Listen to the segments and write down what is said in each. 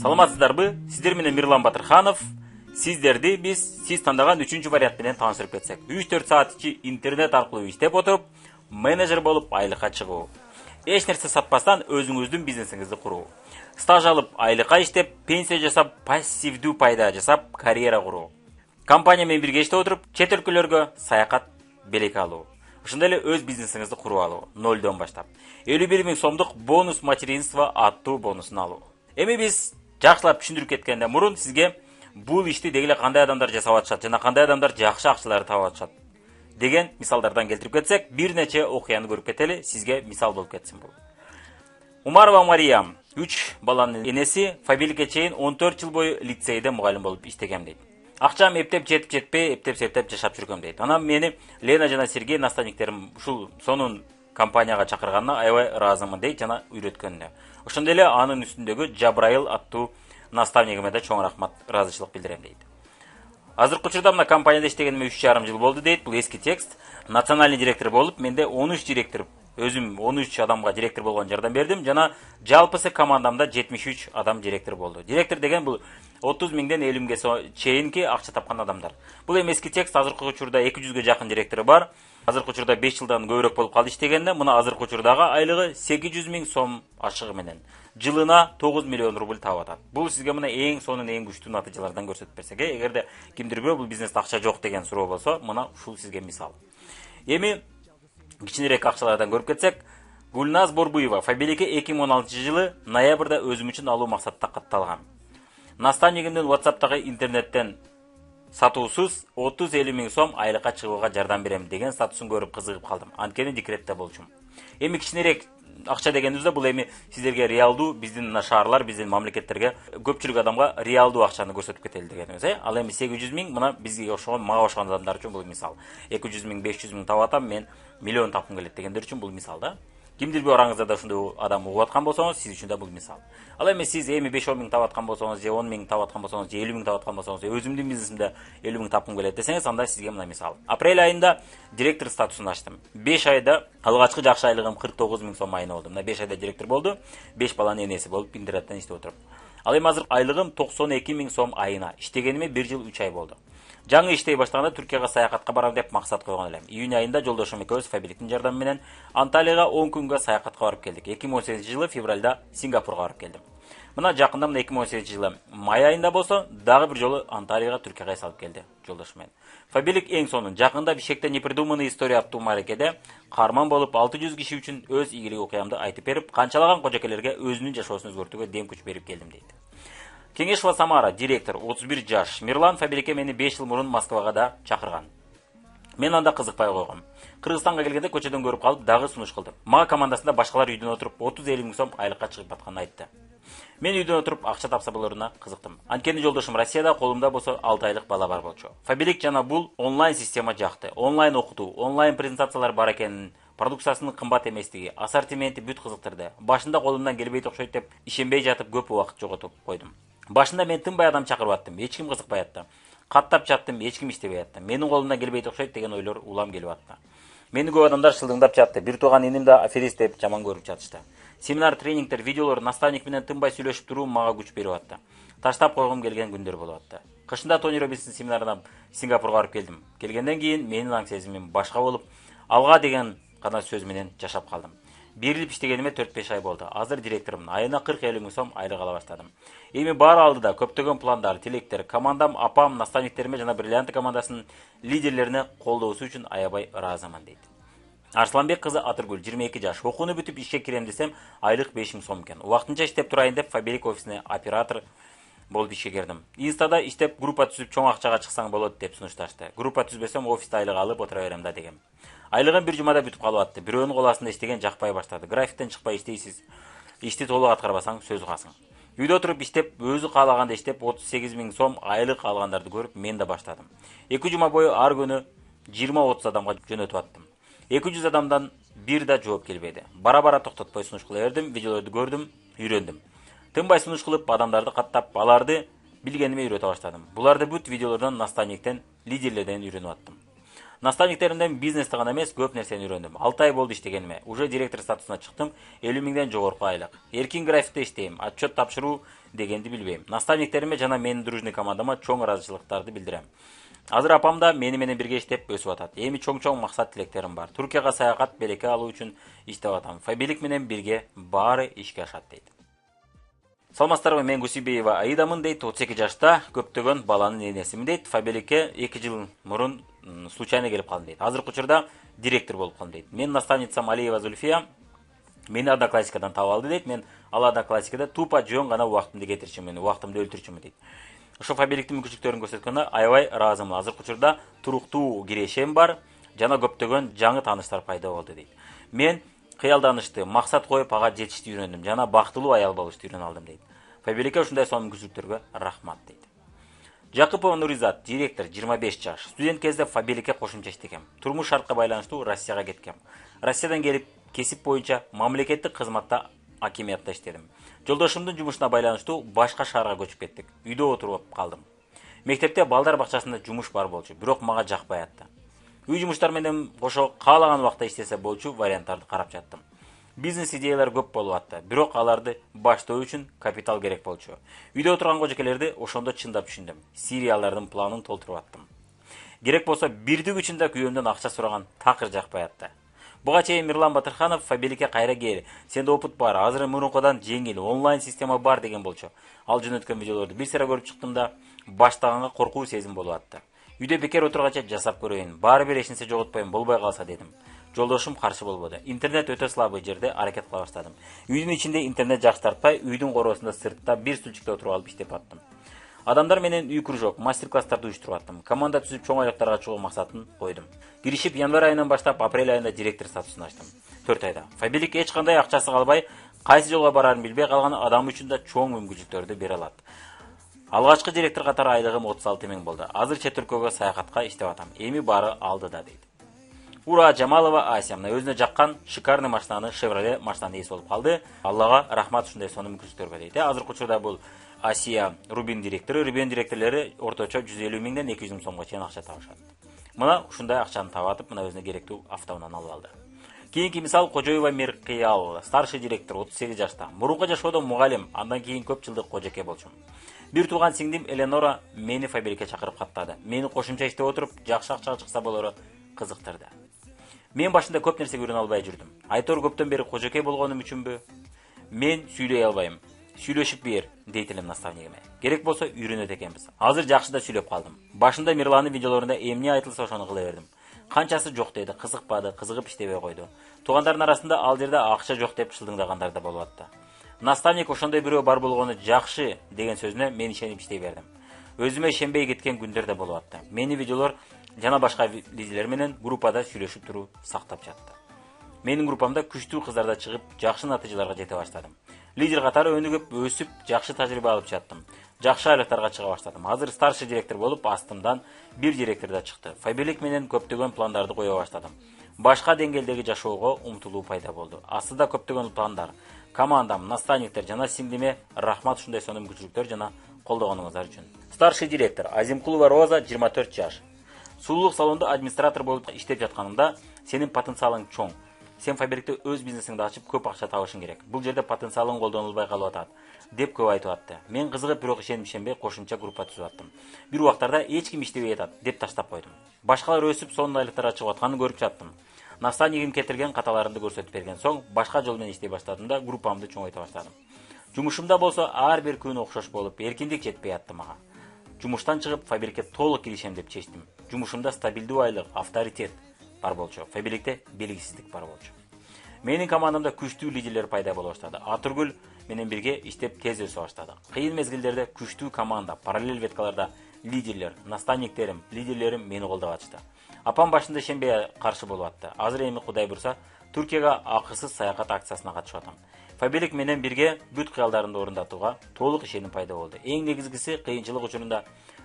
Саламатсыздарбы? Сиздер менен Мирлан Батырханов. Сиздерди сиз тандаган 3-чү вариант менен тааныштырып кетсек. 3-4 саат ичи интернет аркылуу иштеп отуруп, менеджер болуп айлыкка чыгуу. Эч нерсе сатпастан өзүңүздүн бизнесиңизди куруу. Стаж алып, айлыкка иштеп, пенсия жасап, пассивдүү пайда жасап, карьера куруу. Компания менен бирге иштеп отуруп, чет өлкөлөргө саякат белек алуу. Ошондой эле өз бизнесиңизди куруп алуу, нолдон баштап. 51 000 сомдук бонус материнство аттуу бонусун алуу. Эми биз жакшылап түшүндүрүп кеткенден мурун сизге бул ишти дегеле кандай адамдар жасап атышат жана кандай адамдар жакшы акчаларды таап атышат деген мисалдардан келтирип кетсек, бир нече окуяны көрүп кетели, сизге мисал болуп кетсин бул. Умарова Мария 3 баланын энеси, фабиликке чейин 14 жыл бою лицейде мугалим болуп иштегем дейт. Акчам эптеп жетип жетпей, эптеп жашап жүргөм дейт. Анан мени Лена жана Сергей наставниктерим ушул сонун компанияга чакырганына аябай ыраазымын дейт жана үйрөткөнүнө. Ошондой эле анын үстүндөгү Жабраил аттуу наставнигиме да чоң рахмат, ыраазычылык билдирем дейт. Азыркы учурда мына компанияда иштегениме 3,5 жыл болду дейт. Бул эски текст. Национальный директор болуп, менде 13 директор, өзүм 13 адамга директор болгон жардам бердим жана жалпысы командамда 73 адам директор болду. Директор деген бул 30 миңден 50 миңге чейинки акча тапкан адамдар. Бул эми эски текст, азыркы учурда 200ге жакын директору бар. Азыркы учурда 5 жылдан көбүрөөк болуп калды иштегенде, мына азыркы учурдагы айлыгы 800 миң сом ашыгы менен жылына 9 миллион рубль таап атат. Бул сизге мына эң сонун эң күчтүү натыйжалардан көрсөтүп берсек, эгерде кимдирбирөө бул бизнесте акча жок деген суроо болсо, мына ушул сизге мисал. Эми кичинерээк акчалардан көрүп кетсек, Гүлназ Борбуева фабиликке 2016 жылы ноябрда өзүм үчүн алуу максатта катталган. Наставнигимдин WhatsApp'тагы интернеттен сатуусуз 30-50 миң сом айлыкка чыгууга жардам берем деген статусун көрүп кызыгып калдым. Анткени декретте болчумун. Эми кичинерээк акча дегенибизде бул эми сиздерге реалдуу, биздин шаарлар, биздин мамлекеттерге көпчүлүк адамга реалдуу акчаны көрсөтүп кетели дегенибиз. Ал эми 800 миң мына бизге ошогон, мага ошогон адамдар үчүн бул мисал. 200 миң, 500 миң таап атам, мен миллион тапкым келет дегендер үчүн бул мисал да. Кимдирбир араңызда да ушундай адам угуп аткан болсоңуз, сиз үчүн да бул мисал. Ал эми сиз 5-10 миң таап аткан болсоңуз, же 10 миң таап аткан болсоңуз, же 50 миң таап аткан болсоңуз, өзүмдүн бизнесимде 50 миң тапкым келет десеңиз, анда сизге мына мисал. Апрель айында директор статусун ачтым. 5 айда алгачкы жакшы айлыгым 49 миң сом айына болду. Мына 5 айда директор болду, 5 баланын энеси болуп интернеттен иштеп отуруп. Ал эми азыр айлыгым 92 миң сом айына. Иштегениме 1 жыл 3 ай болду. Жаңы иштей баштаганда Түркияга саякатка барам деп максат койгон элем. Июнь айында жолдошум экөөбүз фабиликтин жардамы менен Анталияга 10 күнгө саякатка барып келдик. 2018 жылы февралда Сингапурга барып келдим. Мына жакында 2018 жылы май айында болсо дагы бир жолу Анталияга, Түркияга салып келди жолдошум менен. Фабилик эң сонун жакында Бишкекте непридуманная история аттуу мааракеде каарман болуп 600 киши үчүн өз ийгилик окуямды айтып берип, канчалаган кожокелерге өзүнүн жашоосун өзгөртүүгө дем күч берип келдим дейт. Кеңешова Самара, директор, 31 жаш. Мирлан фабиликке мени 5 жыл мурун Москвага да чакырган. Мен анда кызыкпай койгом. Кыргызстанга келгенде көчөдөн көрүп калып, дагы сунуш кылдым. Мага командасында башкалар үйдөн отуруп 30-50 миң сом айлыкка чыгып атканын айтты. Мен үйдөн отуруп акча тапса болоруна кызыктым. Анткени жолдошум Россияда, колумда болсо 6 айлык бала бар болчу. Фабилик жана бул онлайн система жакты. Онлайн окутуу, онлайн презентациялар бар экенин, продукциясынын кымбат эместиги, ассортименти бүт кызыктырды. Башында колумдан келбейт окшойт деп ишенбей жатып көп убакыт жоготуп койдум. Башында мен тынбай адам чакырып аттым, эч ким кызыкпай атты. Каттап жаттым, эч ким иштебей атты. Менин колумдан келбейт окшойт деген ойлор улам келип атты. Мени көп адамдар шылдыңдап жатты. Бир тууган иним да аферист деп жаман көрүп жатышты. Семинар, тренингтер, видеолор, наставник менен тынбай сүйлөшүп туруу мага күч берип атты. Таштап койгум келген күндөр болуп атты. Кышында Тони Роббинстин семинарына Сингапурга барып келдим. Келгенден кийин менин аң сезимим башка болуп, алга деген гана сөз менен жашап калдым. Берилип иштегениме 4-5 ай болду. Азыр директормун. Айына 40-50 миң сом айлык ала баштадым. Эми баары алдыда көптөгөн пландар, тилектер, командам, апам, наставниктериме жана Бриллиант командасынын лидерлерине колдоосу үчүн аябай ыраазымын дейт. Арсланбек кызы Атыргүл, 22 жаш. Окууну бүтүп ишке кирем десем, айлык 5 миң сом экен. Убактынча иштеп турайын деп фабилик офисине оператор болуп ишке кирдим. Инстада иштеп группа түзүп чоң акчага чыксаң болот деп сунушташты. Группа түзбөсөм офиста айлык алып отура берем да дегем. Айлыгым бир жумада бүтүп калып атты. Бирөөнүн кол астында иштеген жакпай баштады. Графиктен чыкпай иштейсиз. Ишти толук аткарбасаң сөз касың. Үйдө отуруп иштеп, өзү каалаганда иштеп 38 миң сом айлык алгандарды көрүп мен да баштадым. 2 жума бою ар күнү 20-30 адамга жөнөтүп аттым. 200 адамдан бир да жооп келбеди. Бара-бара токтотпой сунуш кыла бердим, видеолорду көрдүм, үйрөндүм. Тынбай сунуш кылып, адамдарды каттап, аларды билгениме үйрөтө баштадым. Буларды бүт видеолордон, наставниктен, лидерлерден үйрөнүп аттым. Наставниктеримден бизнести гана эмес, көп нерсени үйрөндүм. 6 ай болду иштегениме. Уже директор статусуна чыктым. 50 миңден жогорку айлык. Эркин графикте иштейм. Отчет тапшыруу дегенди билбейм. Наставниктериме жана менин дружный командама чоң ыраазычылыктарды билдирем. Азыр апам да мени менен бирге иштеп өсүп атат. Эми чоң максат тилектерим бар. Түркияга саякат белекке алуу үчүн иштеп атам. Фабилик менен бирге баары ишке ашат дейт. Саламатсыздарбы, мен Гусейбеева Аидамын дейт. 32 жашта көптөгөн баланын энесимин дейт. Фабиликке 2 жыл мурун случайно келип калдым дейт. Азыркы учурда директор болуп калдым дейт. Менин наставницам Алиева Зульфия мени Одноклассникадан таап алды дейт. Мен ал Одноклассникада тупо жөн гана убактымды кетирчүмүн, убактымды өлтүрчүмүн дейт. Ошо Фабиликтин мүмкүнчүлүктөрүн көрсөткөндө аябай ыраазымын. Азыркы учурда туруктуу кирешем бар, жана көптөгөн жаңы тааныштар пайда болду дейт. Мен кыялданышты, максат коюп ага жетишти үйрөндүм, жана бактылуу аял болушту үйрөнүп алдым дейт. Фабиликке ушундай сонун мүмкүнчүлүктөргө рахмат дейт. Жакыпова Нуризат, директор, 25 жаш. Студент кезде Фабиликке кошумча иштегем. Турмуш шартка байланыштуу Россияга кеткем. Россиядан келип кесип боюнча мамлекеттик кызматта акимиятта иштедим. Жолдошумдун жумушуна байланыштуу башка шаарга көчүп кеттик. Үйдө отуруп калдым. Мектепте балдар бакчасында жумуш бар болчу, бирок мага жакпай атты. Үй жумуштар менен кошо каалаган убакта иштесе болчу варианттарды карап жаттым. Бизнес идеялар көп болуп атты, бирок аларды баштоо үчүн капитал керек болчу. Үйдө отурган кожокелерди ошондо чындап түшүндүм. Сериялардын планын толтуруп аттым. Керек болсо бирдик үчүндө күйөөмдөн акча сураган такыр жакпай атты. Буга чейин Мирлан Батырханов Фабиликке кайра кел, сенде опыт бар, азыр мурункудан жеңил, онлайн система бар деген болчу. Ал жөнөткөн видеолорду бир сыйра көрүп чыктым да, баштаганга коркуу сезим болуп атты. Үйдө бекер отурганча жасап көрөйүн, баары бир эч нерсе жоготпойм, болбой калса дедим. Жолдошум каршы болбоду. Интернет өтө слабый жерде аракет кыла баштадым. Үйдүн ичинде интернет жакшы тартпай, үйдүн короосунда сыртта бир стульчикте отуруп алып иштеп аттым. Адамдар менен үй кружок, мастер-класстарды уюштуруп аттым. Команда түзүп чоң айлыктарга чыгуу максатын койдум. Киришип январь айынан баштап апрель айында директор статусун ачтым. 4 айда. Фабилик эч кандай акчасы калбай, кайсы жолго барарын билбей калган адам үчүн да чоң мүмкүнчүлүктөрдү бере алат. Алгачкы директор катары айлыгым 36 миң болду. Азыр чет өлкөгө саякатка иштеп атам. Эми баары алдыда дейт. Ура Жамалова Ася мына өзүнө жаккан шикарный машинаны Chevrolet машинанын ээси болуп калды. Аллага рахмат ушундай сонун мүмкүнчүлүктөргө дейт. Азыркы учурда бул Асия Рубин директору, Рубин директорлору орточо 150 миңден 200 миң сомго чейин акча табышат. Мына ушундай акчаны таап атып, мына өзүнө керектүү автоунан алып алды. Кийинки мисал Кожоева Меркиял, старший директор, 38 жашта. Мурунку жашоодо мугалим, андан кийин көп жылдык кожоке болчумун. Бир тууган сиңдим Эленора мени Фабиликке чакырып каттады. Мени кошумча иштеп отуруп, жакшы акча чыкса болору кызыктырды. Мен башында көп нерсе үйрөнө албай жүрдүм. Айтор көптөн бери кожоке болгонум үчүнбү? Мен сүйлөй албайм. Сүйлөшүп бер, дейт элем наставнигиме. Керек болсо үйрөнөт экенбиз. Азыр жакшы да сүйлөп калдым. Башында Мирландын видеолорунда эмне айтылса ошону кыла бердим. Канчасы жок деди, кызыкпады, кызыгып иштебей койду. Туугандардын арасында ал жерде акча жок деп шылдыңдагандар да болуп атты. Наставник ошондой бирөө бар болгону жакшы деген сөзүнө мен ишенип иштей бердим. Өзүмө ишенбей кеткен күндөр да болуп атты. Мени видеолор жана башка лидерлер менен группада сүйлөшүп туруу сактап жатты. Менин группамда күчтүү кыздарда чыгып, жакшы натыйжаларга жете баштадым. Лидер катары өнүгүп, өсүп, жакшы тажрыйба алып жаттым. Жакшы айлыктарга чыга баштадым. Азыр старший директор болуп, астымдан бир директор да чыкты. Фабилик менен көптөгөн пландарды кое баштадым. Башка деңгээлдеги жашоого умтулуу пайда болду. Астыда көптөгөн пландар, командам, наставниктер жана сиңдиме рахмат ушундай сонун мүмкүнчүлүктөр жана колдогонуңуздар үчүн. Старший директор Азимкулова Роза, 24 жаш. Сулуулук салонунда администратор болуп иштеп жатканымда сенин потенциалың чоң. Сен Фабиликте өз бизнесиңди ачып көп акча табышың керек. Бул жерде потенциалың колдонулбай калып атат, деп көп айтып атты. Мен кызыгып, бирок ишенбей кошумча группа түзүп аттым. Бир убактарда эч ким иштебей атат, деп таштап койдум. Башкалар өсүп, сонун айлыктарга чыгып атканын көрүп жаттым. Наставнигим кетирген каталарымды көрсөтүп берген соң, башка жол менен иштей баштадым да группамды чоңойто баштадым. Жумушумда болсо ар бир күн окшош болуп, эркиндик жетпей атты мага. Жумуштан чыгып Фабиликке толук киришем деп чечтим. Жумушумда стабилдүү айлык, авторитет бар болчу. Фабиликте белгисиздик бар болчу. Менин командамда күчтүү лидерлер пайда боло баштады. Атургүл менен бирге иштеп тез өсө баштады. Кыйын мезгилдерде күчтүү команда, параллель веткаларда лидерлер, наставниктерим, лидерлерим мени колдоп атышты. Апам башында ишенбей каршы болуп атты. Азыр эми Кудай бурса, Түркияга акысыз саякат акциясына катышып атам. Фабилик менен бирге бүт кыялдарымды орундатууга толук ишеним пайда болду. Эң негизгиси кыйынчылык учурунда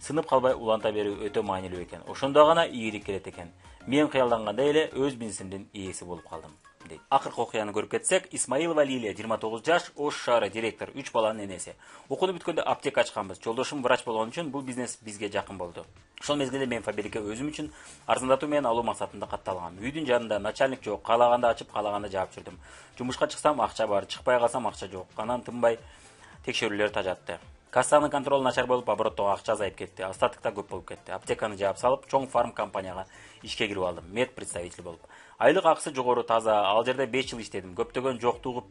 сынып калбай уланта берүү өтө маанилүү экен. Ошондо гана ийгилик келет экен. Мен кыялдангандай эле өз бизнесимдин ээси болуп калдым. дейт. Акыркы окуяны көрүп кетсек, Исмаилова Лилия 29 жаш, Ош шаары директор, 3 баланын энеси. Окууну бүткөндө аптека ачканбыз. Жолдошум врач болгон үчүн бул бизнес бизге жакын болду. Ошол мезгилде мен Фабрикке өзүм үчүн арзандатуу менен алуу максатында катталгам. Үйдүн жанында начальник жок, каалаганда ачып, каалаганда жаап жүрдүм. Жумушка чыксам акча бар, чыкпай калсам акча жок. Анан тынбай текшерүүлөр тажатты. Кассанын контролу начар болуп, обороттогу акча азайып кетти. Остаток да көп болуп кетти. Аптеканы жаап салып, чоң фарм компанияга ишке кирип алдым. Мед представитель болуп. Айлык акысы жогору, таза. Ал жерде 5 жыл иштедим. Көптөгөн жокту угуп,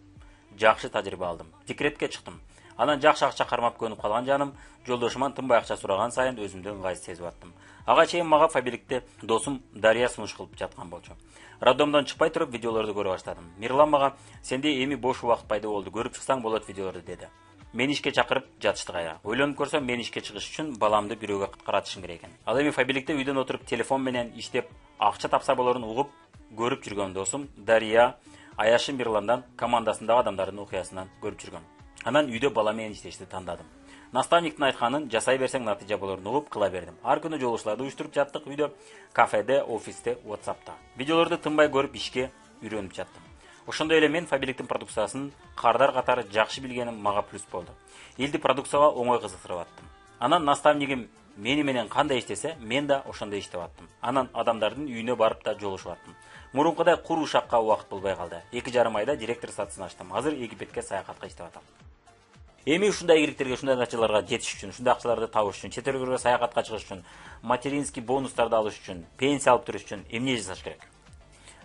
жакшы тажрыйба алдым. Декретке чыктым. Анан жакшы акча кармап көнүп калган жаным, жолдошуман тынбай акча сураган сайын өзүмдү ыңгайсыз сезип аттым. Ага чейин мага Фабрикте досум Дарья сунуш кылып жаткан болчу. Роддомдон чыкпай туруп видеолорду көрө баштадым. Мирлан мага сенде эми бош убакыт пайда болду, көрүп чыксаң болот видеолорду деди. Мени ишке чакырып жатышты кайра. Ойлонуп көрсөм, мен ишке чыгыш үчүн баламды бирөөгө каратышым керек экен. Ал эми Фабрикте үйдөн отуруп телефон менен иштеп акча тапса болорун угуп көрүп жүргөн досум Дарья Аяшы Мирландан командасындагы адамдардын окуясынан көрүп жүргөм. Анан үйдө бала менен иштешти тандадым. Наставниктин айтканын жасай берсең натыйжа болорун угуп кыла бердим. Ар күнү жолугушууларды уюштуруп жаттык үйдө, кафеде, офисте, WhatsApp'та. Видеолорду тынбай көрүп ишке үйрөнүп жаттым. Ошондой эле мен Фабриктин продукциясын кардар катары жакшы билгеним мага плюс болду. Элди продукцияга оңой кызыктырып аттым. Анан наставнигим мени менен кандай иштесе, мен да ошондой иштеп аттым. Анан адамдардын үйүнө барып да жолугушуп аттым. Мурункудай кур ушакка убакыт болбой калды. 2,5 айда директор статусун ачтым. Азыр Египетке саякатка иштеп атам. Эми ушундай ийгиликтерге, ушундай натыйжаларга жетиш үчүн, ушундай акчаларды табыш үчүн, чет элге саякатка чыгыш үчүн, материнский бонустарды алыш үчүн, пенсия алып туруш үчүн эмне жасаш керек?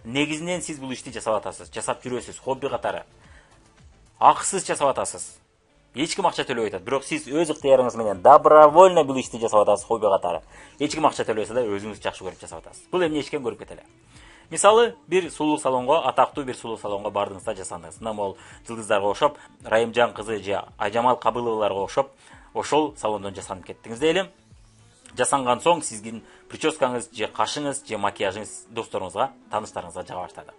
Негизинен сиз бул ишти жасап атасыз, жасап жүрөсүз, хобби катары. Акысыз жасап атасыз. Эч ким акча төлөбөй атат, бирок сиз өз ыктыярыңыз менен добровольно бул ишти жасап атасыз, хобби катары. Эч ким акча төлөбөсө да өзүңүз жакшы көрүп жасап атасыз. Бул эмне ишкен көрүп кетели. Мисалы, бир сулуу салонго, атактуу бир сулуу салонго бардыңыз да жасандыңыз. Мына могул жылдыздарга окшоп, Райымжан кызы же Айжамал Кабыловаларга окшоп, ошол салондон жасанып кеттиңиз дейли. Жасанган соң сиздин прическаңыз же кашыңыз же макияжыңыз досторуңузга, тааныштарыңызга жага баштады.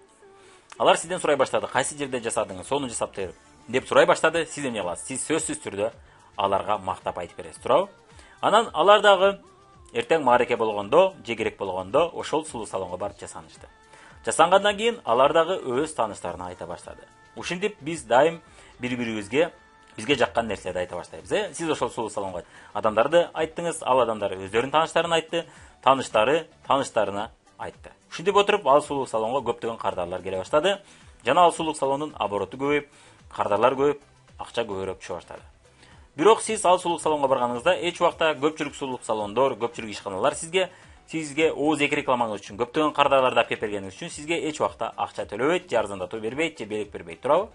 Алар сизден сурай баштады, кайсы жерде жасадыңыз, сону жасап бер деп сурай баштады. Сиз эмне кыласыз? Сиз сөзсүз түрдө аларга мактап айтып бересиз, туурабы? Анан алар дагы эртең маареке болгондо, же керек болгондо ошол сулуу салонго барып жасанышты. Жасангандан кийин алар дагы өз тааныштарына айта баштады. Ушинтип биз дайым бири-бирибизге бизге жаккан нерселерди айта баштайбыз. Сиз ошол сулуу салонго адамдарды айттыңыз, ал адамдар өздөрүнүн тааныштарын айтты, тааныштары тааныштарына айтты. Ушинтип отуруп ал сулуу салонго көптөгөн кардарлар келе баштады. Жана ал сулуу салондун обороту көбөйүп, кардарлар көбөйүп, акча көбүрөөк түшө баштады. Бирок сиз ал сулуу салонго барганыңызда эч убакта көпчүлүк сулуу салондор, көпчүлүк ишканалар сизге ооз эки рекламаңыз үчүн, көптөгөн кардарларды алып келип бергениңиз үчүн сизге эч убакта акча төлөбөйт, же арзандатуу бербейт, же белек бербейт, туурабы?